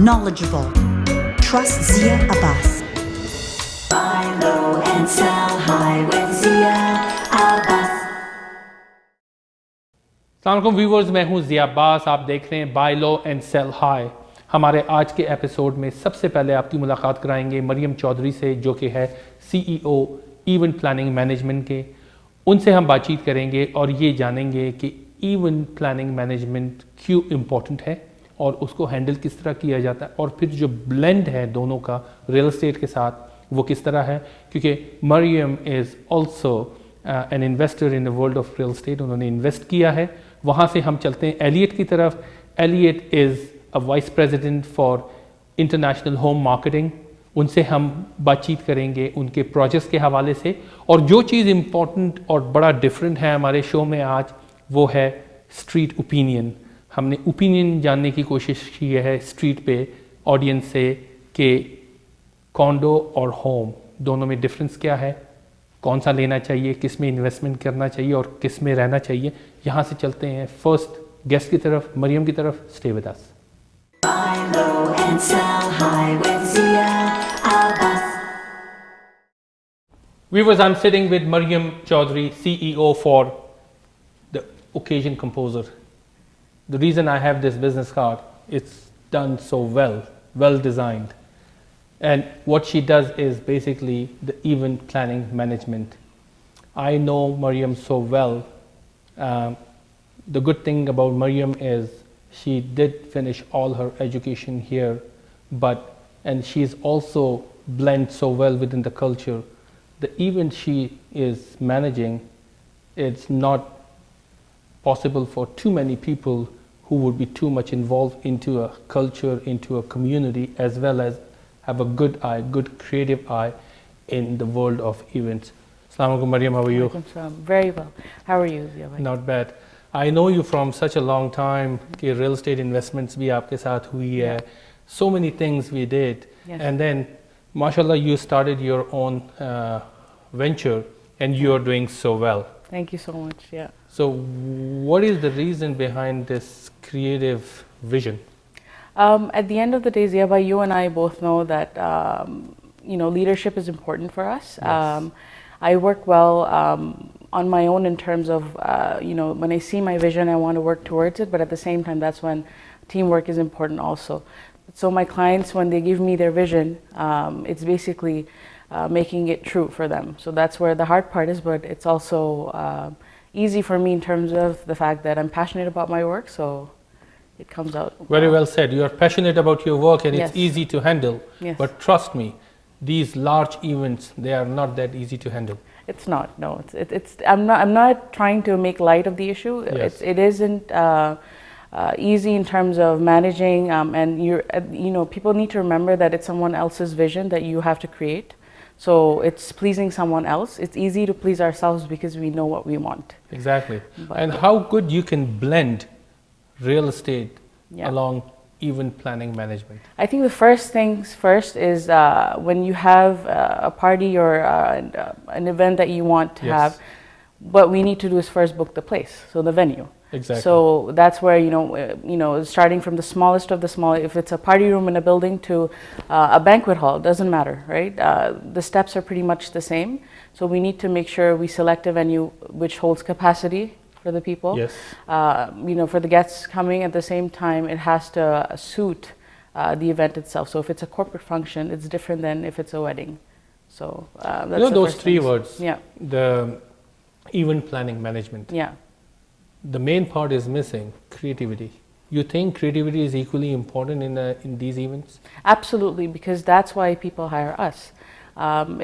knowledgeable. Trust Zia Abbas. Buy low and sell high with Zia Abbas. अस्सलाम viewers, मैं हूं ज़िया अब्बास। आप देख रहे हैं buy low and sell high. हमारे आज के एपिसोड में सबसे पहले आपकी मुलाकात कराएंगे मरियम चौधरी से, जो कि है CEO इवेंट प्लानिंग मैनेजमेंट के। उनसे हम बातचीत करेंगे और ये जानेंगे कि इवेंट प्लानिंग मैनेजमेंट क्यों इम्पोर्टेंट है और उसको हैंडल किस तरह किया जाता है, और फिर जो ब्लेंड है दोनों का रियल एस्टेट के साथ वो किस तरह है, क्योंकि Maryam is also an investor in the world of real estate. उन्होंने इन्वेस्ट किया है। वहाँ से हम चलते हैं एलियट की तरफ। Elliot is a vice president for international home marketing. उनसे हम बातचीत करेंगे उनके प्रोजेक्ट्स के हवाले से। और जो चीज़ इम्पॉर्टेंट और बड़ा डिफरेंट है हमारे शो में आज, वो है स्ट्रीट ओपिनियन। हमने ओपिनियन जानने की कोशिश की है स्ट्रीट पे ऑडियंस से कि कॉन्डो और होम दोनों में डिफरेंस क्या है, कौन सा लेना चाहिए, किस में इन्वेस्टमेंट करना चाहिए और किस में रहना चाहिए। यहाँ से चलते हैं फर्स्ट गेस्ट की तरफ, मरियम की तरफ। Stay with us. Buy low and sell high with Zia Abbas. Viewers, I'm sitting with Mariam Chaudhary, CEO for the Occasion Composer. The reason I have this business card, it's done so well designed. And what she does is basically the event planning management. I know Mariam so well. The good thing about Mariam is she did finish all her education here, and she's also blend so well within the culture. The event she is managing, it's not possible for too many people who would be too much involved into a culture, into a community, as well as have a good eye, good creative eye in the world of events. Assalamu alaikum, Mariam, how are you? Very well. How are you, Zia? Not bad. I know you from such a long time कि real estate investments भी आपके साथ हुई है. So many things we did. Yes. And then, mashallah, you started your own venture and you are doing so well. Thank you so much. Yeah. So what is the reason behind this creative vision? At the end of the day, Zia, you and I both know that leadership is important for us. Yes. I work well on my own in terms of when I see my vision, I want to work towards it. But at the same time, that's when teamwork is important also. So my clients, when they give me their vision, it's basically making it true for them. So that's where the hard part is. But it's also easy for me in terms of the fact that I'm passionate about my work. So it comes out. Very well said. You are passionate about your work and Yes. it's easy to handle. Yes. But trust me, these large events, they are not that easy to handle. It's not. No, it's. I'm not trying to make light of the issue. Yes. It isn't easy in terms of managing, and people need to remember that it's someone else's vision that you have to create. So it's pleasing someone else. It's easy to please ourselves because we know what we want. Exactly. But And how good you can blend real estate Yeah. along event planning management. I think the first things first is when you have a party or an event that you want to Yes. have, what we need to do is first book the place, so the venue. Exactly. So that's where starting from the smallest of the small. If it's a party room in a building to a banquet hall, doesn't matter, right? The steps are pretty much the same. So we need to make sure we select a venue which holds capacity for the people. Yes. For the guests coming at the same time, it has to suit the event itself. So if it's a corporate function, it's different than if it's a wedding. So that's the those first three things. words. Yeah. The event planning management. Yeah. The main part is missing, creativity. You think creativity is equally important in these events? Absolutely, because that's why people hire us.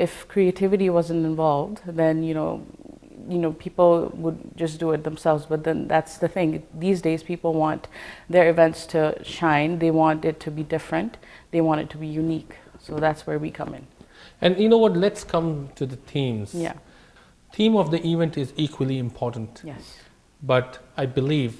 If creativity wasn't involved, then people would just do it themselves. But then that's the thing. These days, people want their events to shine. They want it to be different. They want it to be unique. So that's where we come in. And you know what? Let's come to the themes. Yeah. Theme of the event is equally important. Yes. But I believe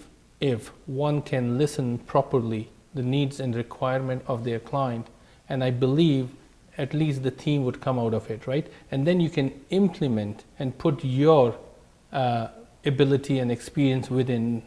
if one can listen properly the needs and requirement of their client, and I believe at least the theme would come out of it, right? And then you can implement and put your ability and experience within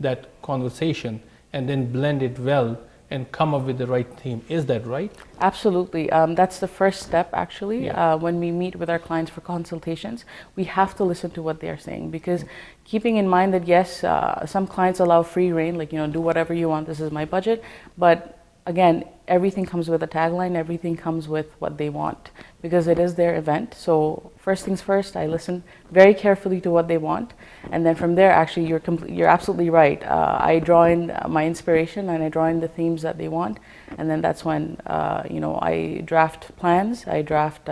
that conversation, and then blend it well and come up with the right theme. Is that right? Absolutely. That's the first step, actually. Yeah. When we meet with our clients for consultations, we have to listen to what they're saying, because keeping in mind that, yes, some clients allow free reign, like, do whatever you want, this is my budget. But again, everything comes with a tagline, everything comes with what they want, because it is their event. So first things first, I listen very carefully to what they want, and then from there, actually, you're absolutely right. I draw in my inspiration, and I draw in the themes that they want, and then that's when I draft plans, I draft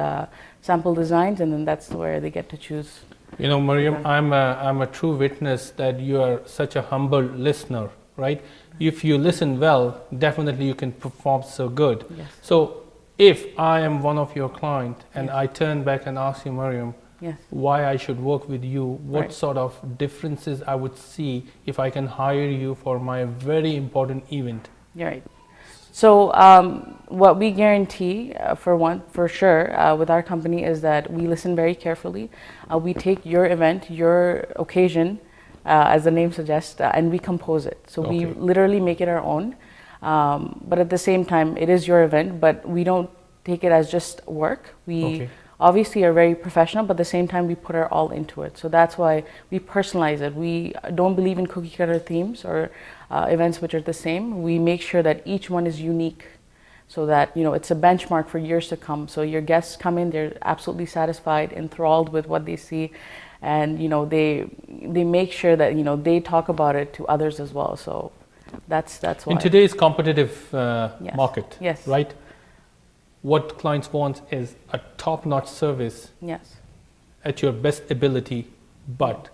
sample designs, and then that's where they get to choose. Mariam, I'm a true witness that you are such a humble listener, right? If you listen well, definitely you can perform so good. Yes. So if I am one of your client and I turn back and ask you, Mariam, Yes. why I should work with you, what Right. sort of differences I would see if I can hire you for my very important event? You're right. So what we guarantee, for sure, with our company is that we listen very carefully. We take your event, your occasion, as the name suggests, and we compose it. So we Okay. literally make it our own. But at the same time, it is your event, but we don't take it as just work. We Okay. obviously are very professional, but at the same time, we put our all into it. So that's why we personalize it. We don't believe in cookie cutter themes or events which are the same. We make sure that each one is unique, so that it's a benchmark for years to come. So your guests come in, they're absolutely satisfied, enthralled with what they see, and they make sure that they talk about it to others as well. So that's why. In today's competitive Yes. market, Yes. right? What clients want is a top-notch service Yes. at your best ability, but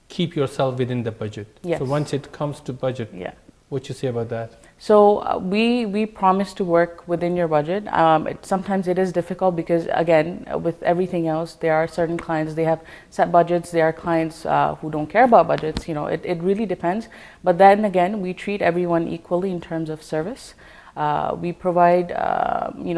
keep yourself within the budget. Yes. So once it comes to budget, Yeah. what you say about that? So we promise to work within your budget. Sometimes it is difficult because, again, with everything else, there are certain clients, they have set budgets. There are clients who don't care about budgets. It really depends. But then again, we treat everyone equally in terms of service. We provide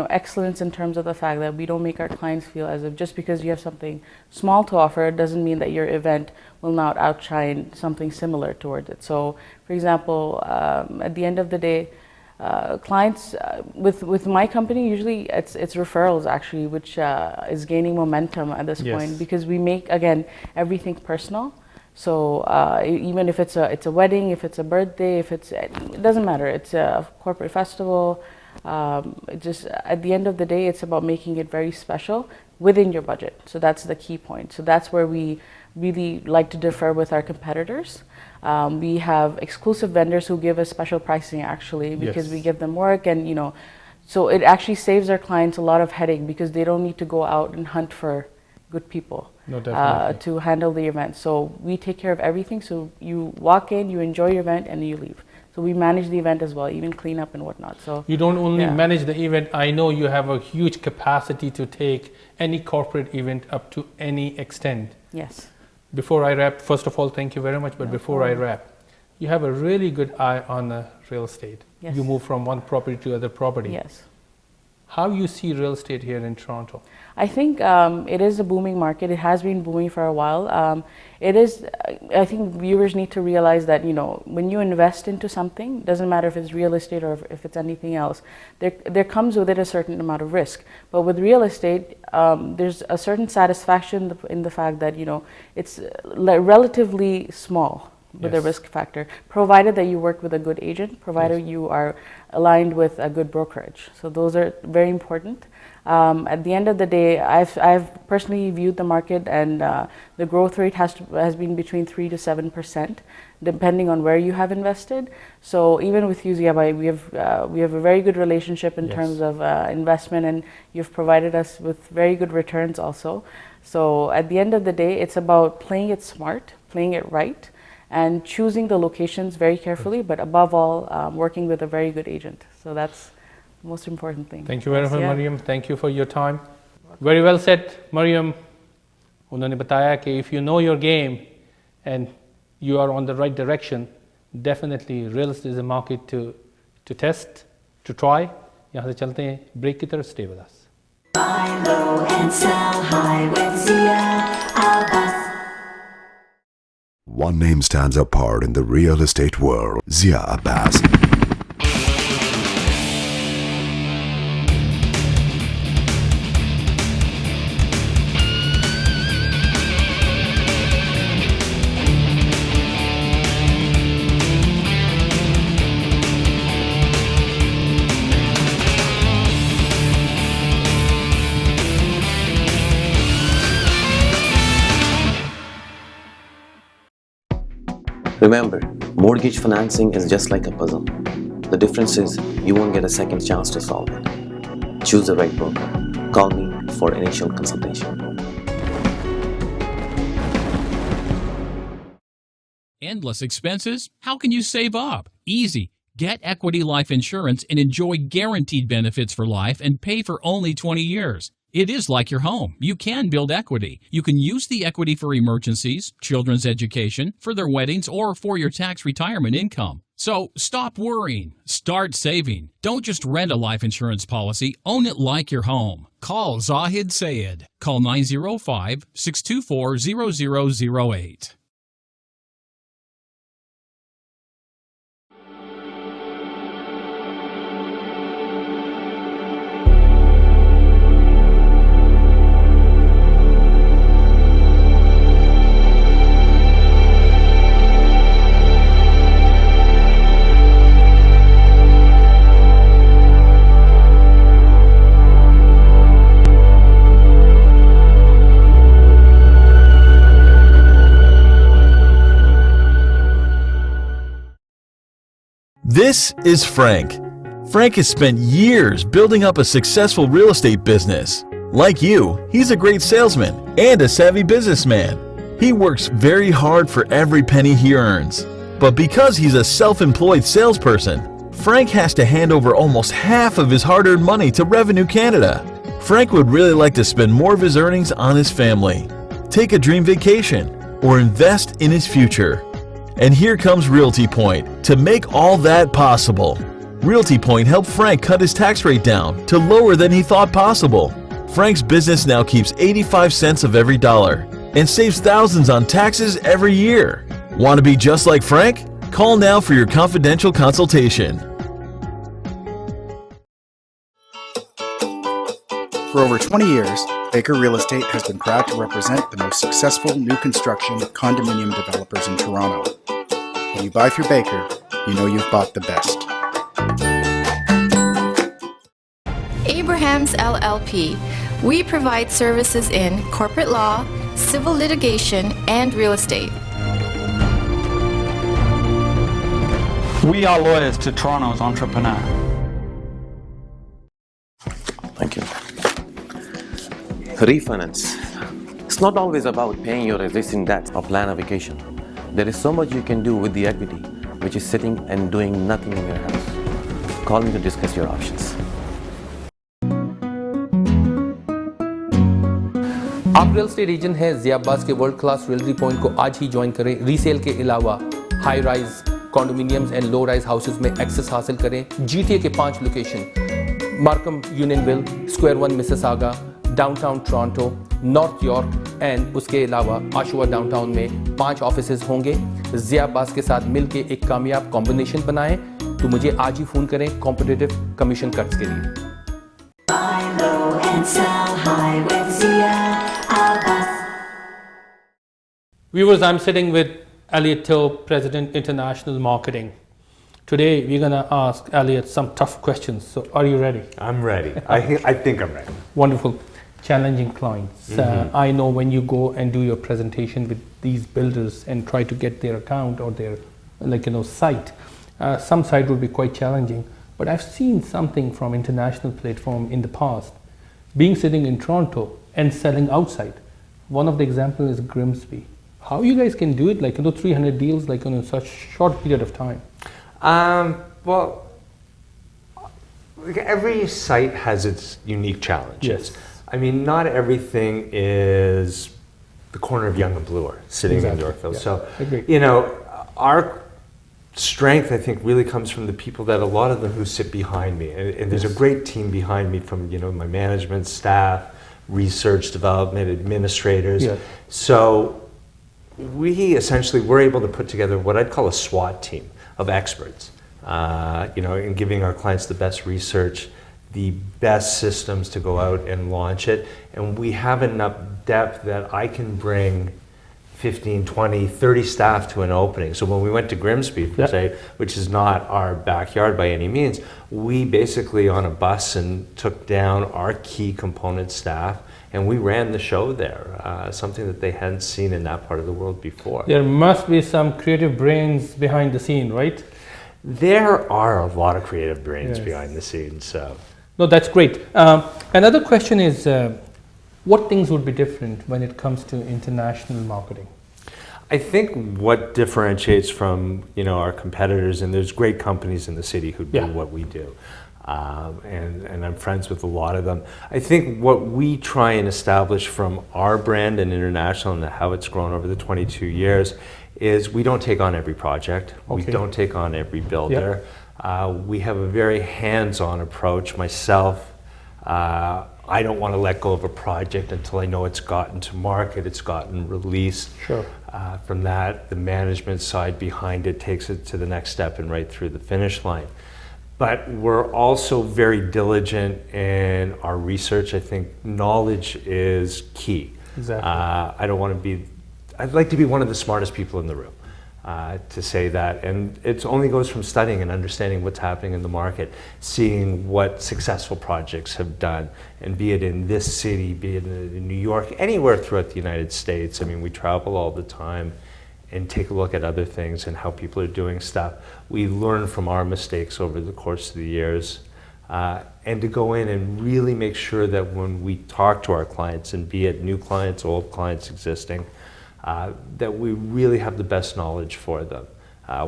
excellence in terms of the fact that we don't make our clients feel as if just because you have something small to offer doesn't mean that your event will not outshine something similar towards it. So, for example, at the end of the day, clients with my company, usually it's referrals actually, which is gaining momentum at this Yes. point, because we make, again, everything personal. So even if it's a wedding, if it's a birthday, it doesn't matter. It's a corporate festival. Just at the end of the day, it's about making it very special within your budget. So that's the key point. So that's where we really like to differ with our competitors. We have exclusive vendors who give us special pricing actually, because Yes. we give them work, and so it actually saves our clients a lot of headache, because they don't need to go out and hunt for good people. No, definitely. To handle the event. So we take care of everything. So you walk in, you enjoy your event, and you leave. So we manage the event as well, even clean up and whatnot. So You don't only Yeah. manage the event, I know you have a huge capacity to take any corporate event up to any extent. yes, Before I wrap, first of all, thank you very much, but No before I problem. wrap, you have a really good eye on real estate. Yes. You move from one property to other property. yes. How you see real estate here in Toronto? I think it is a booming market. It has been booming for a while. It is. I think viewers need to realize that when you invest into something, doesn't matter if it's real estate or if it's anything else, there comes with it a certain amount of risk. But with real estate, there's a certain satisfaction in the fact that it's relatively small with the Yes. risk factor, provided that you work with a good agent, provided Yes. you are aligned with a good brokerage. So those are very important. At the end of the day, I've personally viewed the market, and the growth rate has been between 3 to 7%, depending on where you have invested. So even with you, Zia Abbas, we have a very good relationship in Yes. terms of investment, and you've provided us with very good returns also. So at the end of the day, it's about playing it smart, playing it right, and choosing the locations very carefully, but above all, working with a very good agent. So that's the most important thing. Thank you very much, Yeah. Mariam. Thank you for your time. Very well said, Mariam. उन्होंने बताया कि if you know your game and you are on the right direction, definitely real estate is a market to test, to try. यहाँ से चलते हैं break की तरफ. Stay with us. Buy low and sell high with Zia Abbas. One name stands apart in the real estate world, Zia Abbas. Remember, mortgage financing is just like a puzzle. The difference is you won't get a second chance to solve it. Choose the right broker. Call me for initial consultation. Endless expenses? How can you save up? Easy. Get Equity Life Insurance and enjoy guaranteed benefits for life and pay for only 20 years. It is like your home. You can build equity. You can use the equity for emergencies, children's education, for their weddings, or for your tax retirement income. So stop worrying. Start saving. Don't just rent a life insurance policy. Own it like your home. Call Zahid Sayed. Call 905-624-0008. This is Frank. Frank has spent years building up a successful real estate business. Like you, he's a great salesman and a savvy businessman. He works very hard for every penny he earns. But because he's a self-employed salesperson, Frank has to hand over almost half of his hard-earned money to Revenue Canada. Frank would really like to spend more of his earnings on his family, take a dream vacation, or invest in his future. And here comes Realty Point to make all that possible. Realty Point helped Frank cut his tax rate down to lower than he thought possible. Frank's business now keeps 85 cents of every dollar and saves thousands on taxes every year. Want to be just like Frank? Call now for your confidential consultation. For over 20 years, Baker Real Estate has been proud to represent the most successful new construction condominium developers in Toronto. When you buy through Baker, you know you've bought the best. Abrahams LLP. We provide services in corporate law, civil litigation, and real estate. We are lawyers to Toronto's entrepreneur. Thank you. Refinance. It's not always about paying your existing debt or plan a vacation. There is so much you can do with the equity, which is sitting and doing nothing in your house. Call me to discuss your options. आप real estate agent हैं जिया अब्बास के world class realty point को आज ही join करें। Resale के अलावा high rise condominiums and low rise houses में access हासिल करें। जीटीए के 5 location Markham Unionville, square 1 Mississauga, downtown Toronto, north York and उसके अलावा आशुआ डाउनटाउन में 5 ऑफिसेज होंगे। जिया अब्बास के साथ मिलकर एक कामयाब कॉम्बिनेशन बनाएं। तो मुझे आज ही फ़ोन करें कॉम्पिटिटिव कमीशन कट्स के लिए। Buy low and sell high with Zia Abbas. Viewers, I'm sitting with Elliot Till, President International Marketing. Today we're going to ask Elliot some tough questions. So are you ready? I'm ready. I think I'm ready. Wonderful. Challenging clients. I know when you go and do your presentation with these builders and try to get their account or their site, some site would be quite challenging. But I've seen something from international platform in the past, being sitting in Toronto and selling outside. One of the examples is Grimsby. How you guys can do it, 300 deals in such short period of time? Well, every site has its unique challenges. Yes. I mean, not everything is the corner of Yonge and Bloor sitting Exactly. in Yorkville. Yeah. So, Agreed. Our strength, I think, really comes from the people that a lot of them who sit behind me. And there's a great team behind me from, my management, staff, research, development, administrators. Yeah. So we essentially were able to put together what I'd call a SWAT team of experts, in giving our clients the best research, the best systems to go out and launch it. And we have enough depth that I can bring 15, 20, 30 staff to an opening. So when we went to Grimsby, per se, which is not our backyard by any means, we basically on a bus and took down our key component staff and we ran the show there, something that they hadn't seen in that part of the world before. There must be some creative brains behind the scene, right? There are a lot of creative brains behind the scenes. So. No, that's great. Another question is, what things would be different when it comes to international marketing? I think what differentiates from our competitors, and there's great companies in the city who do what we do, and I'm friends with a lot of them. I think what we try and establish from our brand and international and how it's grown over the 22 years is we don't take on every project. We don't take on every builder. We have a very hands-on approach. Myself, I don't want to let go of a project until I know it's gotten to market, it's gotten released. Sure. From that, the management side behind it takes it to the next step and right through the finish line. But we're also very diligent in our research. I think knowledge is key. Exactly. I'd like to be one of the smartest people in the room. To say that, and it only goes from studying and understanding what's happening in the market, seeing what successful projects have done, and be it in this city, be it in New York, anywhere throughout the United States. I mean, we travel all the time and take a look at other things and how people are doing stuff. We learn from our mistakes over the course of the years, and to go in and really make sure that when we talk to our clients, and be it new clients, old clients, existing, that we really have the best knowledge for them.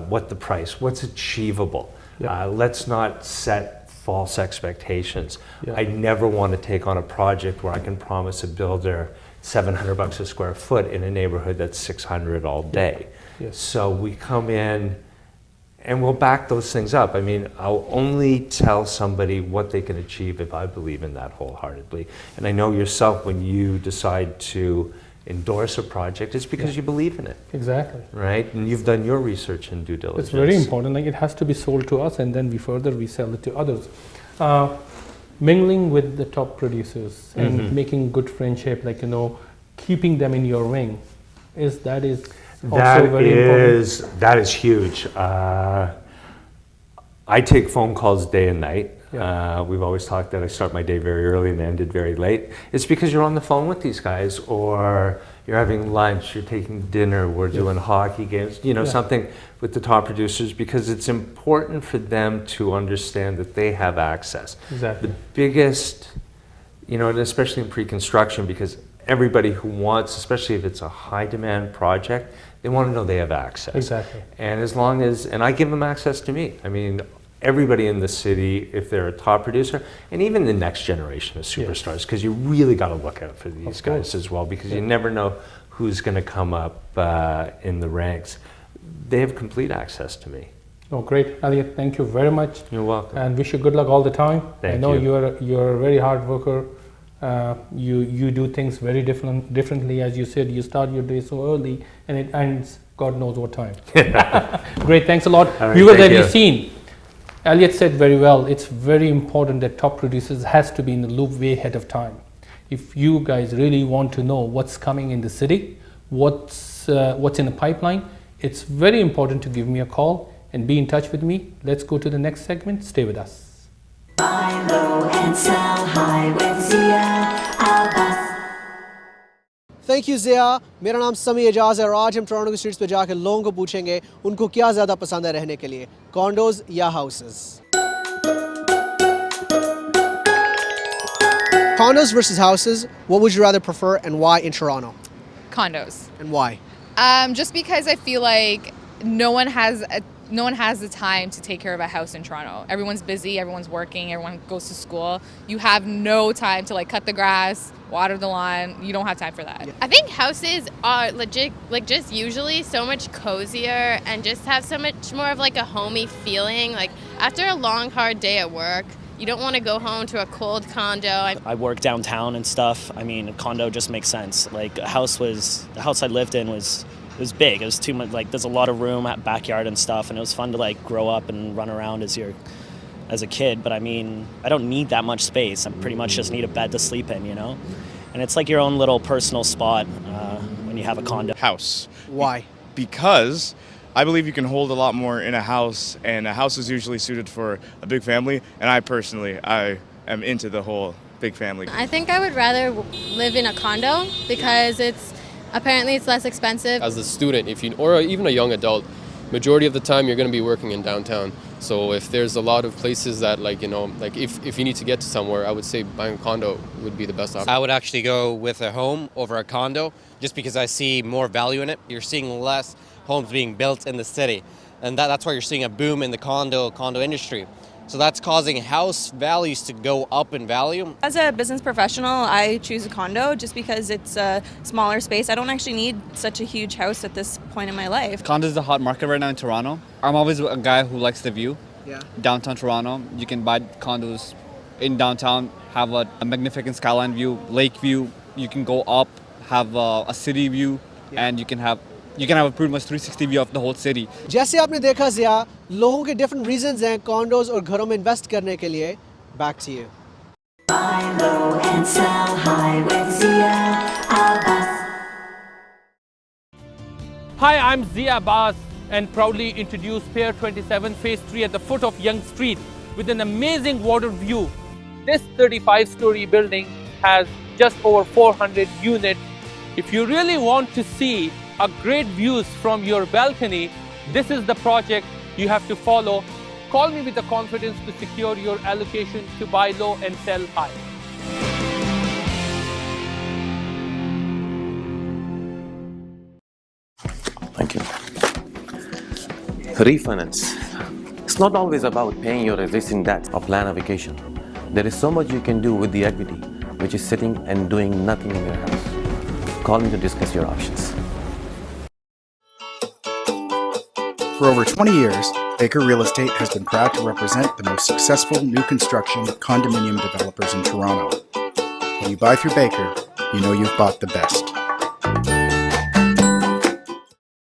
What the price, what's achievable. Let's not set false expectations. I never want to take on a project where I can promise a builder $700 a square foot in a neighborhood that's 600 all day. So we come in and we'll back those things up. I mean, I'll only tell somebody what they can achieve if I believe in that wholeheartedly. And I know yourself, when you decide to endorse a project, it's because you believe in it. Exactly. Right? And you've done your research and due diligence. It's very important. Like, it has to be sold to us, and then we sell it to others. Mingling with the top producers and making good friendship, keeping them in your wing, is also very important. That is huge. I take phone calls day and night. We've always talked that I start my day very early and ended very late. It's because you're on the phone with these guys, or you're having lunch, you're taking dinner, we're doing hockey games, something with the top producers, because it's important for them to understand that they have access. Exactly. The biggest, and especially in pre-construction, because everybody who wants, especially if it's a high demand project, they want to know they have access. Exactly. And and I give them access to me. I mean, everybody in the city, if they're a top producer, and even the next generation of superstars, because you really got to look out for these guys as well, because you never know who's going to come up in the ranks. They have complete access to me. Oh, great. Elliot, thank you very much. You're welcome. And wish you good luck all the time. Thank I know you. you're a very hard worker. You do things very differently. As you said, you start your day so early and it ends God knows what time. Great, thanks a lot. Viewers, have you seen? Elliot said very well, it's very important that top producers has to be in the loop way ahead of time. If you guys really want to know what's coming in the city, what's in the pipeline, it's very important to give me a call and be in touch with me. Let's go to the next segment. Stay with us. Buy low and sell high with Zia Abbas. Thank you Zia. मेरा नाम समी एजाज है और आज हम Toronto की streets पे जाकर लोगों को पूछेंगे उनको क्या ज़्यादा पसंद है रहने के लिए, कॉन्डोज या houses. Condos versus houses, what would you rather prefer and why in Toronto? Condos. And why? Just because I feel like no one has the time to take care of a house in Toronto. Everyone's busy, everyone's working, everyone goes to school. You have no time to cut the grass, water the lawn. You don't have time for that. I think houses are legit, just usually so much cozier and just have so much more of a homey feeling. After a long, hard day at work, you don't want to go home to a cold condo. I work downtown and stuff. I mean, a condo just makes sense. The house I lived in was big. It was too much. There's a lot of room at backyard and stuff, and it was fun to grow up and run around as a kid. But I mean, I don't need that much space. I pretty much just need a bed to sleep in, And it's your own little personal spot. When when you have a condo. House. Why? Because I believe you can hold a lot more in a house, and a house is usually suited for a big family, and I am into the whole big family. I think I would rather live in a condo because apparently it's less expensive. As a student, or even a young adult, majority of the time you're going to be working in downtown. So if there's a lot of places that if you need to get to somewhere, I would say buying a condo would be the best option. I would actually go with a home over a condo just because I see more value in it. You're seeing less homes being built in the city, and that's why you're seeing a boom in the condo industry. So that's causing house values to go up in value. As a business professional, I choose a condo just because it's a smaller space. I don't actually need such a huge house at this point in my life. Condo is a hot market right now in Toronto. I'm always a guy who likes the view. Yeah. Downtown Toronto, you can buy condos in downtown, have a magnificent skyline view, lake view. You can go up, have a city view, and you can have a pretty much 360 view of the whole city. जैसे आपने देखा ज़िया, लोगों के different reasons हैं condos और घरों में invest करने के लिए. Back to you. Buy low and sell high with Zia Abbas. Hi, I'm Zia Abbas and proudly introduce Pier 27 Phase 3 at the foot of Yonge Street with an amazing water view. This 35-story building has just over 400 units. If you really want to see a great views from your balcony, this is the project you have to follow. Call me with the confidence to secure your allocation to buy low and sell high. Thank you. Refinance. It's not always about paying your existing debt or plan a vacation. There is so much you can do with the equity, which is sitting and doing nothing in your house. Call me to discuss your options. For over 20 years, Baker Real Estate has been proud to represent the most successful new construction condominium developers in Toronto. When you buy through Baker, you know you've bought the best.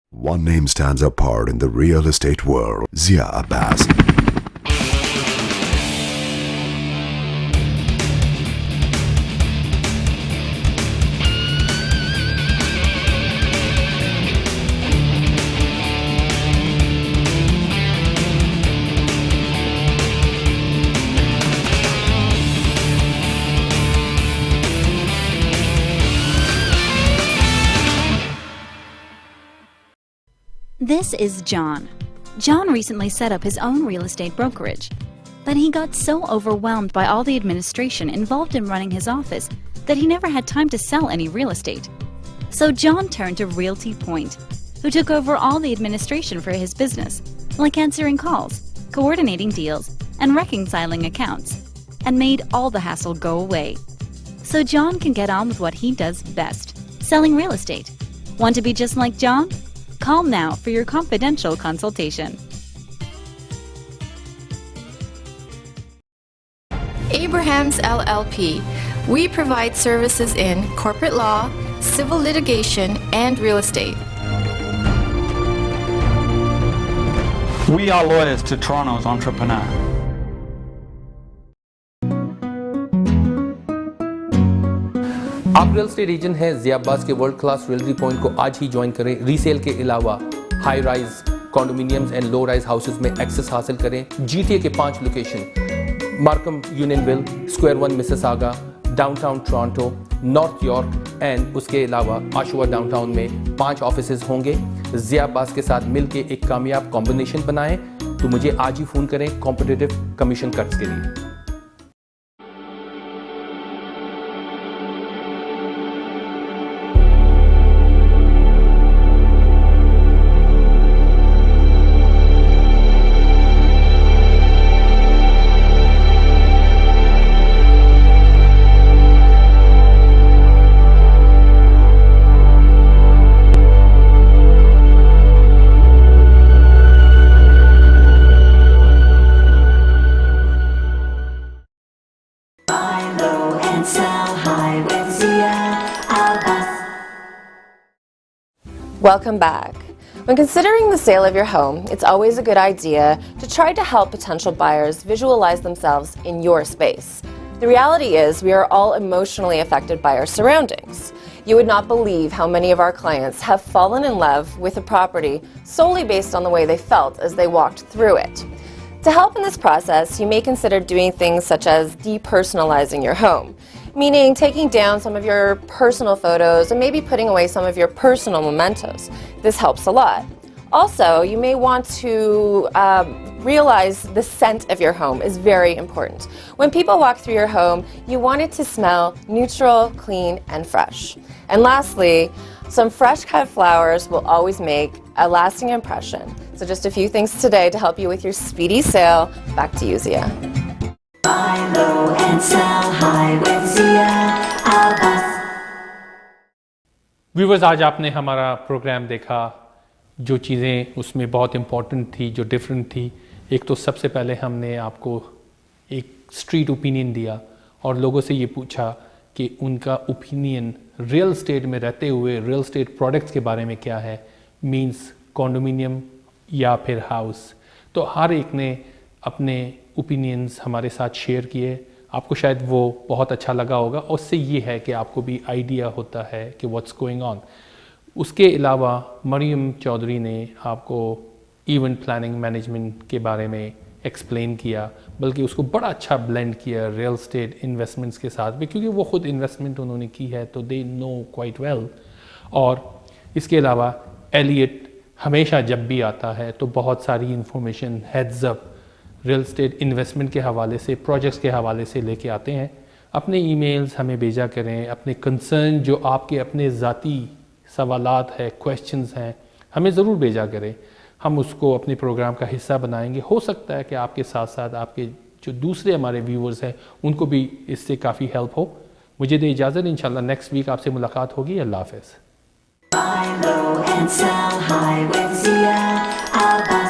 One name stands apart in the real estate world: Zia Abbas. This is John. John recently set up his own real estate brokerage, but he got so overwhelmed by all the administration involved in running his office that he never had time to sell any real estate. So John turned to Realty Point, who took over all the administration for his business, like answering calls, coordinating deals, and reconciling accounts, and made all the hassle go away. So John can get on with what he does best, selling real estate. Want to be just like John? Call now for your confidential consultation. Abrahams LLP. We provide services in corporate law, civil litigation, and real estate. We are lawyers to Toronto's entrepreneur. आप real estate agent हैं ज़िया अब्बास के world class realty point को आज ही join करें। Resale के अलावा high rise condominiums and low rise houses में access हासिल करें। GTA के 5 location: Markham Unionville, square 1 Mississauga, downtown Toronto, north York and उसके अलावा आशुआ डाउनटाउन में 5 ऑफिसेज होंगे। ज़िया अब्बास के साथ मिलके एक कामयाब कॉम्बिनेशन बनाएं तो मुझे आज ही फ़ोन करें कॉम्पिटिटिव कमीशन कट्स के लिए। Welcome back. When considering the sale of your home, it's always a good idea to try to help potential buyers visualize themselves in your space. The reality is we are all emotionally affected by our surroundings. You would not believe how many of our clients have fallen in love with a property solely based on the way they felt as they walked through it. To help in this process, you may consider doing things such as depersonalizing your home, meaning taking down some of your personal photos and maybe putting away some of your personal mementos. This helps a lot. Also, you may want to realize the scent of your home is very important. When people walk through your home, you want it to smell neutral, clean, and fresh. And lastly, some fresh cut flowers will always make a lasting impression. So just a few things today to help you with your speedy sale. Back to you, Zia. Buy low and sell high with Zia Abbas. Viewers, आज आपने हमारा programme देखा. जो चीज़ें उसमें बहुत important थी, जो डिफरेंट थी, एक तो सबसे पहले हमने आपको एक स्ट्रीट ओपिनियन दिया और लोगों से ये पूछा कि उनका ओपिनियन रियल स्टेट में रहते हुए रियल स्टेट प्रोडक्ट्स के बारे में क्या है, मींस कॉन्डोमिनियम या फिर हाउस. तो हर एक ने अपने ओपिनियंस हमारे साथ शेयर किए. आपको शायद वो बहुत अच्छा लगा होगा और उससे ये है कि आपको भी आइडिया होता है कि व्हाट्स गोइंग ऑन. उसके अलावा मरियम चौधरी ने आपको इवेंट प्लानिंग मैनेजमेंट के बारे में एक्सप्लेन किया, बल्कि उसको बड़ा अच्छा ब्लेंड किया रियल स्टेट इन्वेस्टमेंट्स के साथ भी, क्योंकि वो खुद इन्वेस्टमेंट उन्होंने की है तो दे नो क्वाइट वेल. और इसके अलावा एलियट हमेशा जब भी आता है तो बहुत सारी information heads up real estate investment के हवाले से, प्रोजेक्ट्स के हवाले से लेके आते हैं. अपने ईमेल्स हमें भेजा करें, अपने कंसर्न जो आपके अपने ज़ाती सवालात है, क्वेश्चंस हैं, हमें ज़रूर भेजा करें. हम उसको अपने प्रोग्राम का हिस्सा बनाएंगे. हो सकता है कि आपके साथ साथ आपके जो दूसरे हमारे व्यूअर्स हैं उनको भी इससे काफ़ी हेल्प हो. मुझे दे इजाज़त. इंशाल्लाह नेक्स्ट वीक आपसे मुलाकात होगी. अल्लाह हाफ़िज़. Buy low and sell high with Zia Abbas.